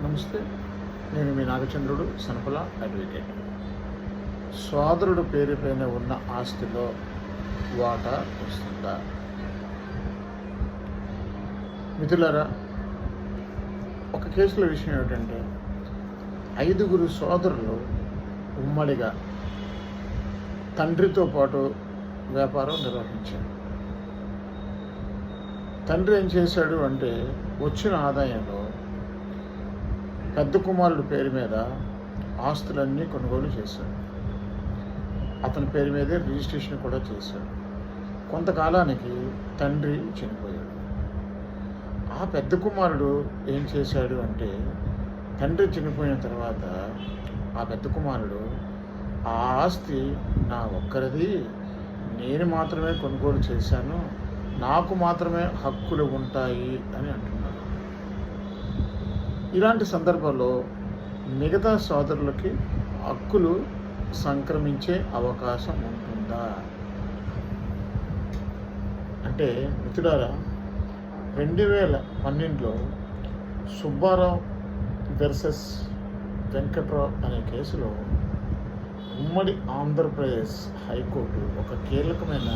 నమస్తే. నేను మీ నాగచంద్రుడు, సనపల అడ్వకేట్. సోదరుడు పేరు పైన ఉన్న ఆస్తిలో వాటా వస్తుందా? మిత్రులారా, ఒక కేసులో విషయం ఏమిటంటే 5 సోదరులు ఉమ్మడిగా తండ్రితో పాటు వ్యాపారం నిర్వహించారు. తండ్రి ఏం చేశాడు అంటే వచ్చిన ఆదాయంలో పెద్ద కుమారుడి పేరు మీద ఆస్తులన్నీ కొనుగోలు చేశాడు. అతని పేరు మీదే రిజిస్ట్రేషన్ కూడా చేశాడు. కొంతకాలానికి తండ్రి చనిపోయాడు. ఆ పెద్ద కుమారుడు ఏం చేశాడు అంటే తండ్రి చనిపోయిన తర్వాత ఆ పెద్ద కుమారుడు ఆ ఆస్తి నా ఒక్కరిది, నేను మాత్రమే కొనుగోలు చేశాను, నాకు మాత్రమే హక్కులు ఉంటాయి అని అంటున్నాడు. ఇలాంటి సందర్భంలో మిగతా సోదరులకి హక్కులు సంక్రమించే అవకాశం ఉంటుందా అంటే, మిత్రులారా, 2012లో సుబ్బారావు వర్సెస్ వెంకట్రావు అనే కేసులో ఉమ్మడి ఆంధ్రప్రదేశ్ హైకోర్టు ఒక కీలకమైన